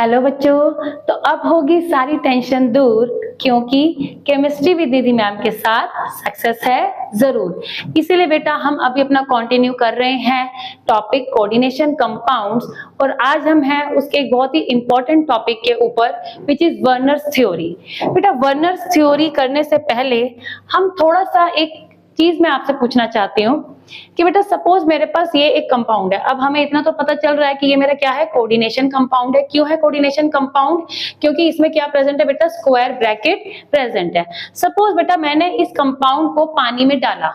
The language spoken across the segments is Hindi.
हेलो बच्चों, तो अब होगी सारी टेंशन दूर क्योंकि केमिस्ट्री विद निधि मैम के साथ सक्सेस है जरूर। इसीलिए बेटा हम अभी अपना कंटिन्यू कर रहे हैं टॉपिक कोऑर्डिनेशन कंपाउंड्स, और आज हम हैं उसके एक बहुत ही इंपॉर्टेंट टॉपिक के ऊपर विच इज वर्नर्स थ्योरी। बेटा वर्नर्स थ्योरी करने से पहले हम थोड़ा सा एक चीज मैं आपसे पूछना चाहती हूँ कि बेटा सपोज मेरे पास ये एक कंपाउंड है। अब हमें इतना तो पता चल रहा है कि ये मेरा क्या है, कोऑर्डिनेशन कंपाउंड है। क्यों है कोऑर्डिनेशन कंपाउंड? क्योंकि इसमें क्या प्रेजेंट है बेटा, स्क्वायर ब्रैकेट प्रेजेंट है। सपोज बेटा मैंने इस कंपाउंड को पानी में डाला,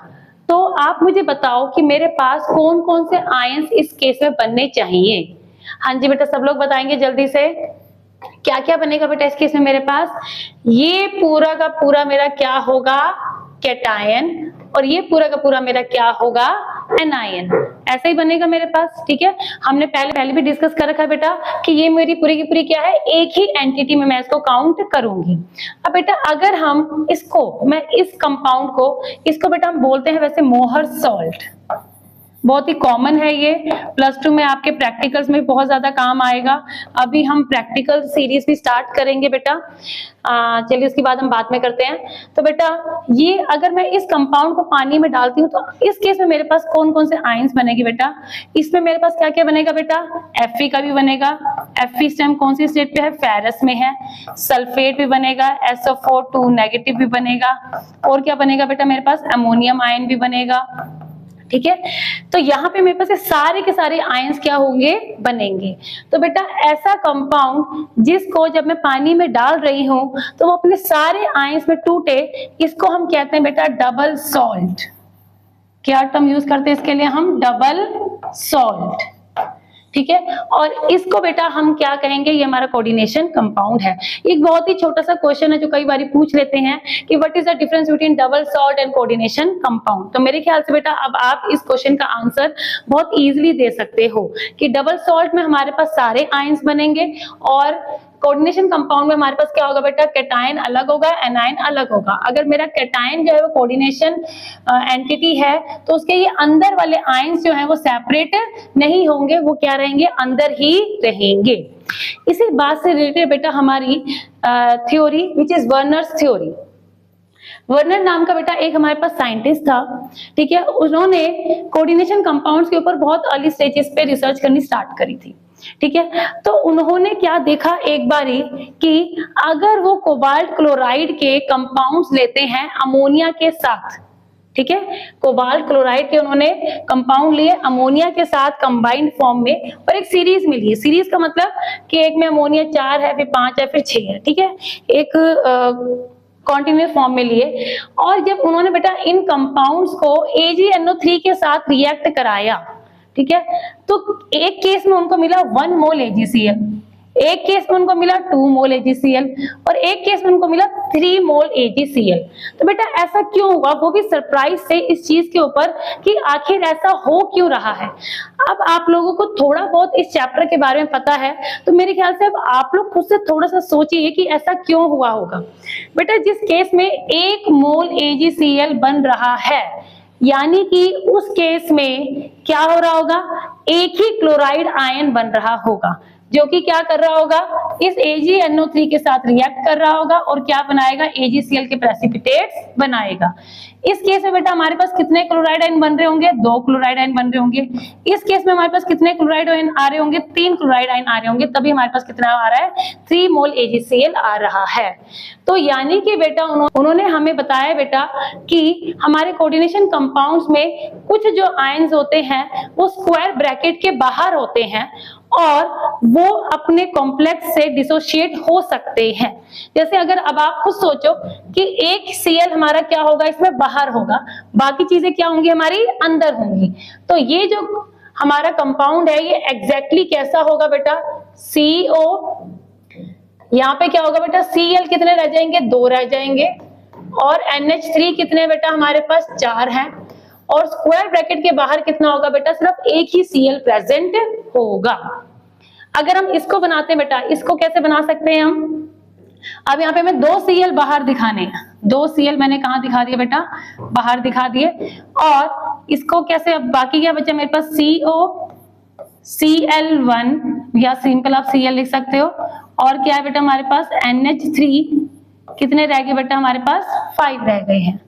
तो आप मुझे बताओ कि मेरे पास कौन कौन से आयंस इस केस में बनने चाहिए। हाँ जी बेटा, सब लोग बताएंगे जल्दी से क्या क्या बनेगा बेटा इस केस में। मेरे पास ये पूरा का पूरा मेरा क्या होगा, कैटायन, और ये पूरा का पूरा मेरा क्या होगा, एनायन। ऐसा ही बनेगा मेरे पास, ठीक है। हमने पहले भी डिस्कस कर रखा है बेटा कि ये मेरी पूरी की पूरी क्या है, एक ही एंटिटी में मैं इसको काउंट करूंगी। अब बेटा अगर हम मैं इस कंपाउंड को इसको बेटा हम बोलते हैं वैसे मोहर सॉल्ट, बहुत ही कॉमन है ये। +2 में आपके प्रैक्टिकल्स में बहुत ज्यादा काम आएगा। अभी हम प्रैक्टिकल सीरीज भी स्टार्ट करेंगे बेटा, चलिए उसके बाद हम बात में करते हैं। तो बेटा ये अगर मैं इस कंपाउंड को पानी में डालती हूँ तो इस केस में मेरे पास कौन कौन से आयंस बनेगी बेटा। इसमें मेरे पास क्या क्या बनेगा बेटा, Fe का भी बनेगा। Fe इस टाइम कौन सी स्टेट पे है, फेरस में है। सल्फेट भी बनेगा, SO4 2 नेगेटिव भी बनेगा। और क्या बनेगा बेटा, मेरे पास अमोनियम आयन भी बनेगा, ठीक है। तो यहाँ पे मेरे पास सारे के सारे आयंस क्या होंगे, बनेंगे। तो बेटा ऐसा कंपाउंड जिसको जब मैं पानी में डाल रही हूं तो वो अपने सारे आयंस में टूटे, इसको हम कहते हैं बेटा डबल सॉल्ट। क्या टर्म यूज करते हैं इसके लिए हम, डबल सॉल्ट, ठीक है। और इसको बेटा हम क्या कहेंगे, ये हमारा कोऑर्डिनेशन कंपाउंड है। एक बहुत ही छोटा सा क्वेश्चन है जो कई बार पूछ लेते हैं कि what is the difference between double salt and coordination compound. तो मेरे ख्याल से बेटा अब आप इस क्वेश्चन का आंसर बहुत इजीली दे सकते हो कि डबल सॉल्ट में हमारे पास सारे आयंस बनेंगे और कोऑर्डिनेशन कंपाउंड में हमारे पास क्या होगा बेटा, कैटायन अलग होगा, एनायन अलग होगा। अगर मेरा कैटायन जो है वो कोऑर्डिनेशन एंटिटी है तो उसके ये अंदर वाले आयंस जो है वो सेपरेट नहीं होंगे, वो क्या रहेंगे, अंदर ही रहेंगे। इसी बात से रिलेटेड बेटा हमारी theory which is Werner's theory. Werner नाम का बेटा एक हमारे पास साइंटिस्ट था, ठीक है। उन्होंने कोऑर्डिनेशन कंपाउंड्स के ऊपर बहुत अर्ली स्टेजेस पे रिसर्च करनी स्टार्ट करी थी, ठीक है। तो उन्होंने क्या देखा एक बारी कि अगर वो कोबाल्ट क्लोराइड के कंपाउंड्स लेते हैं अमोनिया के साथ, ठीक है, कोबाल्ट क्लोराइड के उन्होंने कंपाउंड लिए अमोनिया के साथ कंबाइंड फॉर्म में, और एक सीरीज में लिए। सीरीज का मतलब कि एक में अमोनिया 4 है, फिर 5 है, फिर 6 है, ठीक है, एक कॉन्टिन्यूस फॉर्म में लिए। और जब उन्होंने बेटा इन कंपाउंड्स को AgNO3 के साथ रिएक्ट कराया, ठीक है, तो एक केस में उनको मिला 1 मोल AgCl, एक केस में उनको मिला 2 मोल AgCl, और एक केस में उनको मिला 3 मोल AgCl। तो बेटा ऐसा क्यों हुआ, वो भी सरप्राइज से इस चीज के ऊपर कि आखिर ऐसा हो क्यों रहा है। अब आप लोगों को थोड़ा बहुत इस चैप्टर के बारे में पता है तो मेरे ख्याल से अब आप लोग खुद से थोड़ा सा सोचिए कि ऐसा क्यों हुआ होगा। बेटा जिस केस में 1 मोल AgCl बन रहा है, यानी कि उस केस में क्या हो रहा होगा, एक ही क्लोराइड आयन बन रहा होगा जो कि क्या कर रहा होगा, इस AgNO3 के साथ रिएक्ट कर रहा होगा और क्या बनाएगा, AgCl के प्रेसिपिटेट्स बनाएगा। इस केस में बेटा हमारे पास कितने क्लोराइड आयन बन रहे होंगे, 2 क्लोराइड आयन बन रहे होंगे। इस केस में हमारे पास कितने क्लोराइड आयन आ रहे होंगे, 3 क्लोराइड आयन आ रहे होंगे, तभी हमारे पास कितना आ रहा है, 3 मोल AgCl आ रहा है। तो यानी कि बेटा उन्होंने हमें बताया बेटा कि हमारे कोऑर्डिनेशन कंपाउंड्स में कुछ जो आयंस होते हैं वो स्क्वायर ब्रैकेट के बाहर होते हैं और वो अपने कॉम्प्लेक्स से डिसोशिएट हो सकते हैं। जैसे अगर अब आप खुद सोचो कि एक Cl हमारा क्या होगा, इसमें बाहर होगा, बाकी चीजें क्या होंगी, हमारी अंदर होंगी। तो ये जो हमारा कंपाउंड है ये एग्जैक्टली कैसा होगा बेटा, CO, यहाँ पे क्या होगा बेटा, Cl कितने रह जाएंगे, 2 रह जाएंगे, और NH3 कितने बेटा हमारे पास 4 हैं, और स्क्वायर ब्रैकेट के बाहर कितना होगा बेटा, सिर्फ एक ही Cl प्रेजेंट होगा। अगर हम इसको बनाते हैं बेटा, इसको कैसे बना सकते हैं हम, अब यहाँ पे मैं 2 Cl बाहर दिखाने हैं, 2 Cl मैंने कहा दिखा दिया बेटा, बाहर दिखा दिए। और इसको कैसे, अब बाकी क्या बचा मेरे पास, CO Cl1 या सिंपल आप Cl लिख सकते हो, और क्या है बेटा हमारे पास NH3 कितने रह गए बेटा हमारे पास 5 रह गए हैं।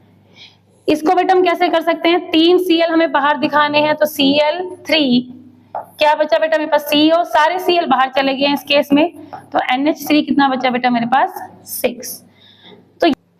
इसको बेटा हम कैसे कर सकते हैं, 3 Cl हमें बाहर दिखाने हैं तो Cl3 क्या बचा बेटा मेरे पास CO, सारे Cl बाहर चले गए हैं इस केस में, तो NH3 कितना बचा बेटा मेरे पास 6।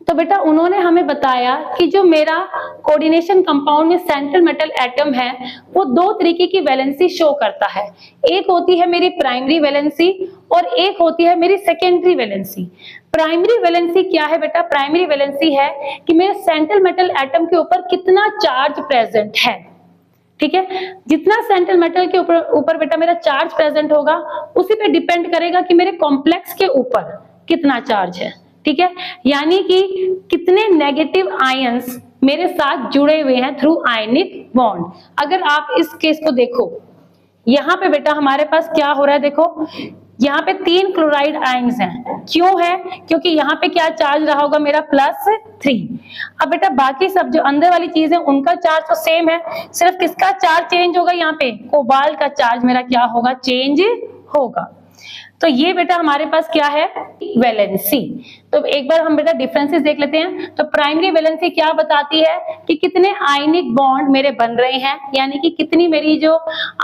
तो बेटा उन्होंने हमें बताया कि जो मेरा कोऑर्डिनेशन कंपाउंड में सेंट्रल मेटल एटम है वो 2 तरीके की वैलेंसी शो करता है, एक होती है मेरी प्राइमरी वैलेंसी और एक होती है मेरी सेकेंडरी वैलेंसी। प्राइमरी वैलेंसी क्या है बेटा, प्राइमरी वैलेंसी है कि मेरे सेंट्रल मेटल एटम के ऊपर कितना चार्ज प्रेजेंट है, ठीक है। जितना सेंट्रल मेटल के ऊपर बेटा मेरा चार्ज प्रेजेंट होगा उसी पे डिपेंड करेगा कि मेरे कॉम्प्लेक्स के ऊपर कितना चार्ज है, ठीक है। यानी कि कितने नेगेटिव आयंस मेरे साथ जुड़े हुए हैं थ्रू आयनिक बॉन्ड। अगर आप इस केस को देखो, यहाँ पे बेटा हमारे पास क्या हो रहा है, देखो यहाँ पे 3 क्लोराइड आयंस हैं, क्यों है, क्योंकि यहाँ पे क्या चार्ज रहा होगा मेरा +3। अब बेटा बाकी सब जो अंदर वाली चीज है उनका चार्ज तो सेम है, सिर्फ किसका चार्ज चेंज होगा, यहाँ पे कोबाल्ट का चार्ज मेरा क्या होगा, चेंज होगा। तो ये बेटा हमारे पास क्या है, वैलेंसी। तो एक बार हम बेटा डिफरेंसेस देख लेते हैं। तो प्राइमरी वैलेंसी क्या बताती है कि कितने आयनिक बॉन्ड मेरे बन रहे हैं, यानी कि कितनी मेरी जो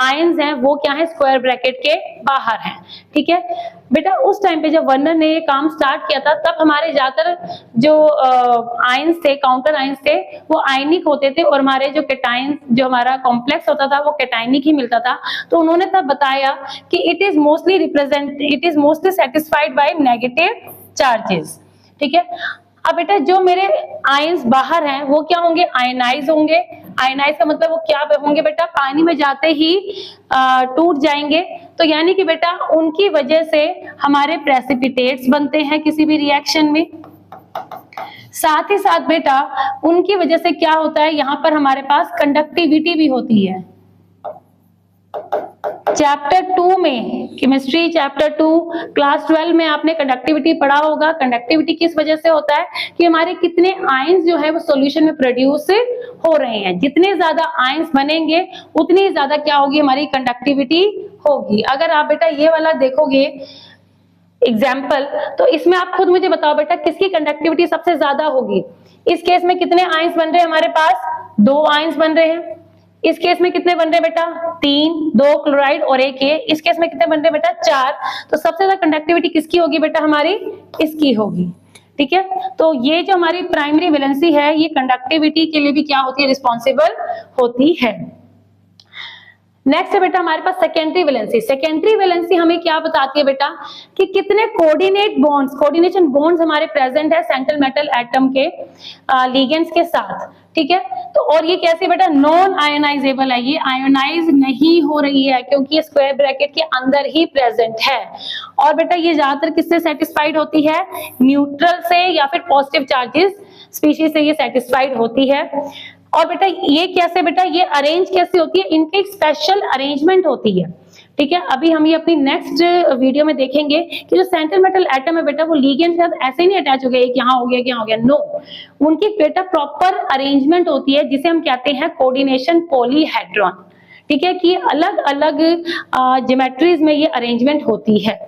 आयंस हैं वो क्या है, स्क्वायर ब्रैकेट के बाहर हैं, ठीक है। बेटा उस टाइम पे जब वर्नर ने ये काम स्टार्ट किया था तब हमारे ज्यादातर जो आयंस थे, काउंटर आयंस थे, वो आयनिक होते थे और हमारे जो कैटायंस, जो हमारा कॉम्प्लेक्स होता था वो कैटायनिक ही मिलता था। तो उन्होंने तब बताया कि it is mostly satisfied by negative charges, ठीक है। अब बेटा जो मेरे आयंस बाहर हैं वो क्या होंगे, आयनाइज होंगे। आयनाइज का मतलब वो क्या होंगे बेटा, पानी में जाते ही टूट जाएंगे। तो यानी कि बेटा उनकी वजह से हमारे प्रेसिपिटेट्स बनते हैं किसी भी रिएक्शन में। साथ ही साथ बेटा उनकी वजह से क्या होता है, यहाँ पर हमारे पास कंडक्टिविटी भी होती है। चैप्टर 2 में, केमिस्ट्री चैप्टर 2 क्लास 12 में आपने कंडक्टिविटी पढ़ा होगा। कंडक्टिविटी किस वजह से होता है कि हमारे कितने आयंस जो है वो सॉल्यूशन में प्रोड्यूस हो रहे हैं। जितने ज्यादा आयंस बनेंगे उतनी ज्यादा क्या होगी, हमारी कंडक्टिविटी होगी। अगर आप बेटा ये वाला देखोगे एग्जाम्पल, तो इसमें आप खुद मुझे बताओ बेटा किसकी कंडक्टिविटी सबसे ज्यादा होगी। इस केस में कितने आयंस बन रहे हैं हमारे पास, 2 आयंस बन रहे हैं। इस केस में कितने बन रहे हैं बेटा, 3, 2 क्लोराइड और 1 ये। इस केस में कितने बन रहे हैं बेटा, 4। तो सबसे ज्यादा कंडक्टिविटी किसकी होगी बेटा, हमारी इसकी होगी, ठीक है। तो ये जो हमारी प्राइमरी वैलेंसी है ये कंडक्टिविटी के लिए भी क्या होती है, रिस्पॉन्सिबल होती है। नेक्स्ट है बेटा हमारे पास सेकेंडरी वैलेंसी। सेकेंडरी वैलेंसी हमें क्या बताती है बेटा कि कितने कोऑर्डिनेशन बॉन्ड्स हमारे प्रेजेंट है सेंट्रल मेटल एटम के लिगेंड्स के साथ, ठीक है। तो और ये कैसे बेटा, नॉन आयोनाइजेबल है, ये आयोनाइज नहीं हो रही है क्योंकि ये स्क्वायर ब्रैकेट के अंदर ही प्रेजेंट है। और बेटा ये ज्यादातर किससे सेटिस्फाइड होती है, न्यूट्रल से या फिर पॉजिटिव चार्जेस स्पीशीज से ये सेटिस्फाइड होती है। और बेटा ये कैसे बेटा, ये अरेंज कैसे होती है, इनकी एक स्पेशल अरेंजमेंट होती है, ठीक है। अभी हम ये अपनी नेक्स्ट वीडियो में देखेंगे कि जो सेंट्रल मेटल एटम है बेटा वो लिगेंड के साथ ऐसे नहीं अटैच हो गया, एक यहाँ हो गया, यहाँ हो गया, नो। उनकी बेटा प्रॉपर अरेंजमेंट होती है जिसे हम कहते हैं कोऑर्डिनेशन पॉलीहेड्रॉन, ठीक है, कि अलग अलग ज्योमेट्रीज में ये अरेंजमेंट होती है।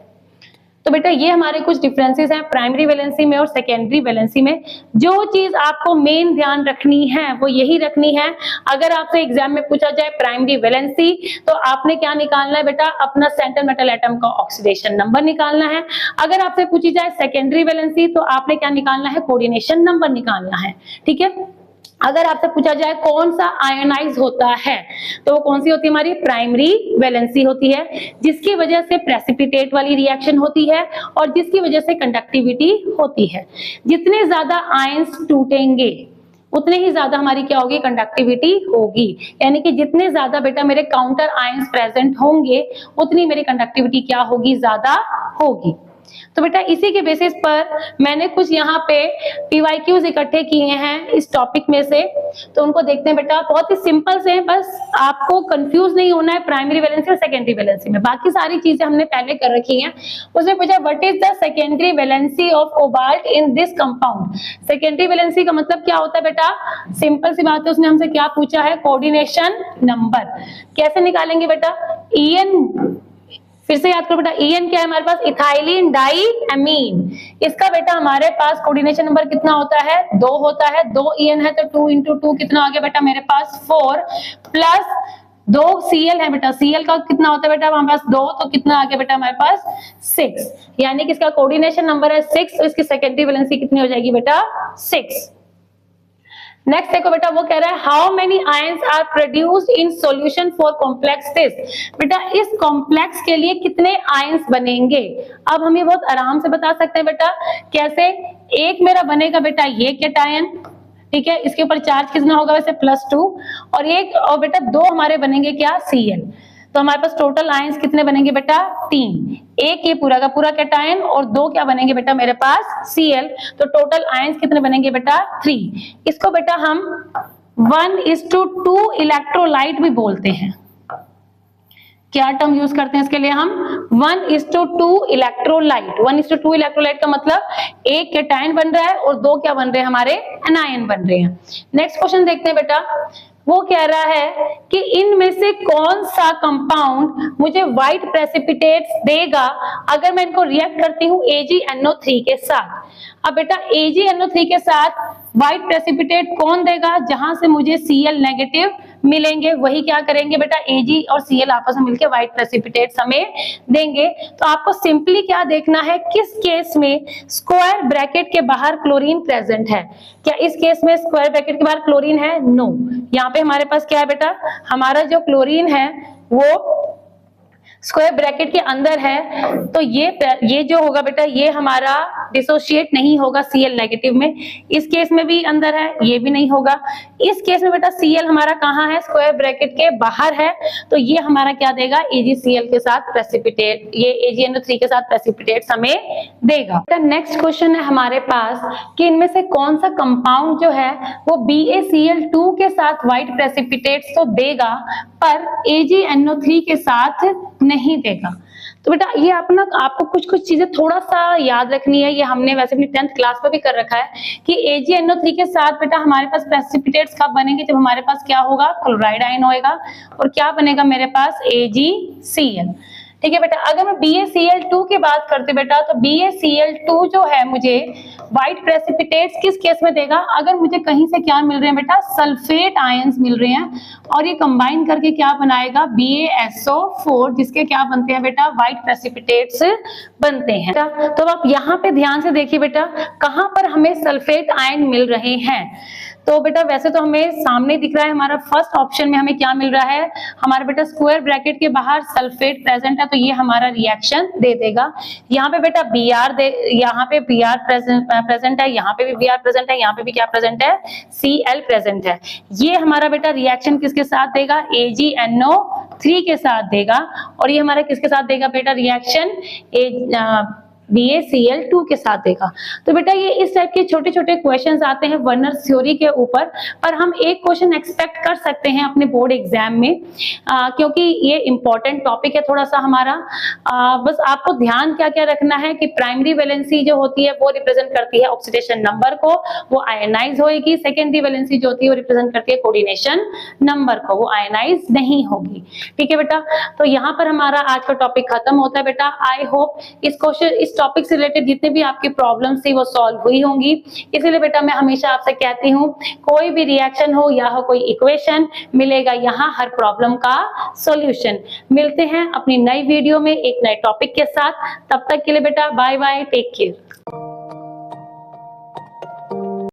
तो बेटा ये हमारे कुछ डिफरेंसेस हैं प्राइमरी वैलेंसी में और सेकेंडरी वैलेंसी में। जो चीज आपको मेन ध्यान रखनी है वो यही रखनी है। अगर आपसे एग्जाम में पूछा जाए प्राइमरी वैलेंसी तो आपने क्या निकालना है बेटा, अपना सेंट्रल मेटल एटम का ऑक्सीडेशन नंबर निकालना है। अगर आपसे पूछी जाए सेकेंडरी वैलेंसी तो आपने क्या निकालना है, कोऑर्डिनेशन नंबर निकालना है, ठीक है। अगर आपसे पूछा जाए कौन सा आयोनाइज होता है तो वो कौन सी होती है, हमारी प्राइमरी वैलेंसी होती है, जिसकी वजह से प्रेसिपिटेट वाली रिएक्शन होती है और जिसकी वजह से कंडक्टिविटी होती है। जितने ज्यादा आयंस टूटेंगे उतने ही ज्यादा हमारी क्या होगी, कंडक्टिविटी होगी। यानी कि जितने ज्यादा बेटा मेरे काउंटर आयंस प्रेजेंट होंगे उतनी मेरी कंडक्टिविटी क्या होगी, ज्यादा होगी। तो बेटा इसी के बेसिस पर मैंने कुछ यहाँ पे PYQs इकट्ठे किए हैं इस टॉपिक में से, तो उनको देखते हैं बेटा। बहुत ही सिंपल से हैं, बस आपको कंफ्यूज नहीं होना है प्राइमरी वैलेंसी और सेकेंडरी वैलेंसी में। बाकी सारी चीजें हमने पहले कर रखी हैं। उसने पूछा what is the secondary valency of cobalt in this compound. Secondary valency का मतलब क्या होता है बेटा, सिंपल सी बात है, उसने हमसे क्या पूछा है, कोऑर्डिनेशन नंबर। कैसे निकालेंगे बेटा, En फिर से याद करो बेटा, EN क्या है हमारे पास, इथाइलिन डाई एमीन। इसका बेटा हमारे पास कोऑर्डिनेशन नंबर कितना होता है, 2 होता है। 2 EN है तो 2 इंटू 2 कितना आ गया बेटा मेरे पास 4 प्लस 2 Cl है बेटा, Cl का कितना होता है बेटा हमारे पास 2, तो कितना आ गया बेटा हमारे पास 6, यानी कि इसका कोऑर्डिनेशन नंबर है 6, तो इसकी सेकेंडरी वैलेंसी कितनी हो जाएगी बेटा 6। नेक्स्ट देखो बेटा, वो कह रहा है how many ions are produced in solution for complex this. बेटा इस कॉम्प्लेक्स के लिए कितने आयंस बनेंगे। अब हम ये बहुत आराम से बता सकते हैं बेटा, कैसे, एक मेरा बनेगा बेटा ये कैटायन, ठीक है, इसके ऊपर चार्ज कितना होगा वैसे +2, और एक और बेटा 2 हमारे बनेंगे क्या Cl, तो हमारे पास टोटल आयंस कितने बनेंगे बेटा 3, एक ये पूरा का पूरा कैटायन और 2 क्या बनेंगे बेटा मेरे पास Cl, तो टोटल आयंस कितने बनेंगे बेटा 3। इसको बेटा हम 1:2 इलेक्ट्रोलाइट भी बोलते हैं। क्या टर्म यूज करते हैं इसके लिए हम, 1:2 इलेक्ट्रोलाइट। 1:2 इलेक्ट्रोलाइट का मतलब एक कैटायन बन रहा है और 2 क्या बन रहे हैं हमारे एनायन बन रहे हैं। नेक्स्ट क्वेश्चन देखते हैं बेटा, वो कह रहा है कि इनमें से कौन सा कंपाउंड मुझे व्हाइट प्रेसिपिटेट्स देगा अगर मैं इनको रिएक्ट करती हूँ AgNO3 के साथ। अब बेटा AgNO3 के साथ व्हाइट प्रेसिपिटेट कौन देगा, जहां से मुझे Cl नेगेटिव मिलेंगे वही क्या करेंगे बेटा Ag और Cl आपस में मिलकर व्हाइट प्रेसिपिटेट हमें देंगे। तो आपको सिंपली क्या देखना है, किस केस में स्क्वायर ब्रैकेट के बाहर क्लोरीन प्रेजेंट है। क्या इस केस में स्क्वायर ब्रैकेट के बाहर क्लोरीन है, नो। यहाँ पे हमारे पास क्या है बेटा, हमारा जो क्लोरीन है वो स्क्वायर ब्रैकेट के अंदर है, तो ये जो होगा बेटा ये हमारा डिसोशिएट नहीं होगा Cl नेगेटिव में। इस केस में भी अंदर है, ये भी नहीं होगा। इस केस में बेटा Cl हमारा कहाँ है, स्क्वायर ब्रैकेट के बाहर है, तो ये हमारा क्या देगा AgCl के साथ प्रेसिपिटेट, ये AgNO3 के साथ प्रेसिपिटेट हमें देगा। नेक्स्ट क्वेश्चन है हमारे पास कि इनमें से कौन सा कंपाउंड जो है वो BaCl2 के साथ व्हाइट प्रेसिपिटेट्स तो देगा पर AgNO3 के साथ नहीं देगा। तो बेटा ये अपना आपको कुछ चीजें थोड़ा सा याद रखनी है, ये हमने वैसे अपनी 10th क्लास में भी कर रखा है कि AgNO3 के साथ बेटा हमारे पास प्रेसिपिटेट्स कब बनेंगे, जब हमारे पास क्या होगा, क्लोराइड आयन होएगा और क्या बनेगा मेरे पास AgCl। ठीक है बेटा, अगर मैं BaCl2 की बात करते बेटा, तो BaCl2 जो है मुझे व्हाइट प्रेसिपिटेट्स किस केस में देगा, अगर मुझे कहीं से क्या मिल रहे हैं बेटा, सल्फेट आयंस मिल रहे हैं और ये कंबाइन करके क्या बनाएगा BaSO4, जिसके क्या बनते हैं बेटा व्हाइट प्रेसिपिटेट्स बनते हैं। तो आप यहाँ पे ध्यान से देखिए बेटा, कहाँ पर हमें सल्फेट आयन मिल रहे हैं। तो बेटा वैसे तो हमें सामने दिख रहा है, हमारा फर्स्ट ऑप्शन में हमें क्या मिल रहा है, हमारा बेटा स्क्वायर ब्रैकेट के बाहर सल्फेट प्रेजेंट है, तो ये हमारा रिएक्शन दे देगा। यहाँ पे बेटा यहाँ पे Br प्रेजेंट है, यहाँ पे भी Br प्रेजेंट है, यहाँ पे भी क्या प्रेजेंट है, Cl प्रेजेंट है। ये हमारा बेटा रिएक्शन किसके साथ देगा, AgNO3 के साथ देगा, और ये हमारा किसके साथ देगा बेटा रिएक्शन BaCl2 के साथ देगा। तो बेटा ये इस टाइप के छोटे छोटे क्वेश्चंस आते हैं वर्नर्स थ्योरी के ऊपर, पर हम एक क्वेश्चन एक्सपेक्ट कर सकते हैं अपने बोर्ड एग्जाम में, क्योंकि ये इंपॉर्टेंट टॉपिक है थोड़ा सा हमारा। बस आपको ध्यान क्या क्या रखना है कि प्राइमरी वैलेंसी जो होती है वो रिप्रेजेंट करती है ऑक्सीडेशन नंबर को, वो आयनाइज होगी। सेकेंडरी वैलेंसी जो होती है वो रिप्रेजेंट करती है कोऑर्डिनेशन नंबर को, वो आयनाइज नहीं होगी। ठीक है बेटा, तो यहाँ पर हमारा आज का टॉपिक खत्म होता है बेटा। आई होप इस टॉपिक से रिलेटेड जितने भी आपकी प्रॉब्लम्स थी वो सॉल्व हुई होंगी। इसीलिए बेटा मैं हमेशा आपसे कहती हूँ, कोई भी रिएक्शन हो या हो कोई इक्वेशन, मिलेगा यहाँ हर प्रॉब्लम का सॉल्यूशन। मिलते हैं अपनी नई वीडियो में एक नए टॉपिक के साथ, तब तक के लिए बेटा बाय बाय, टेक केयर।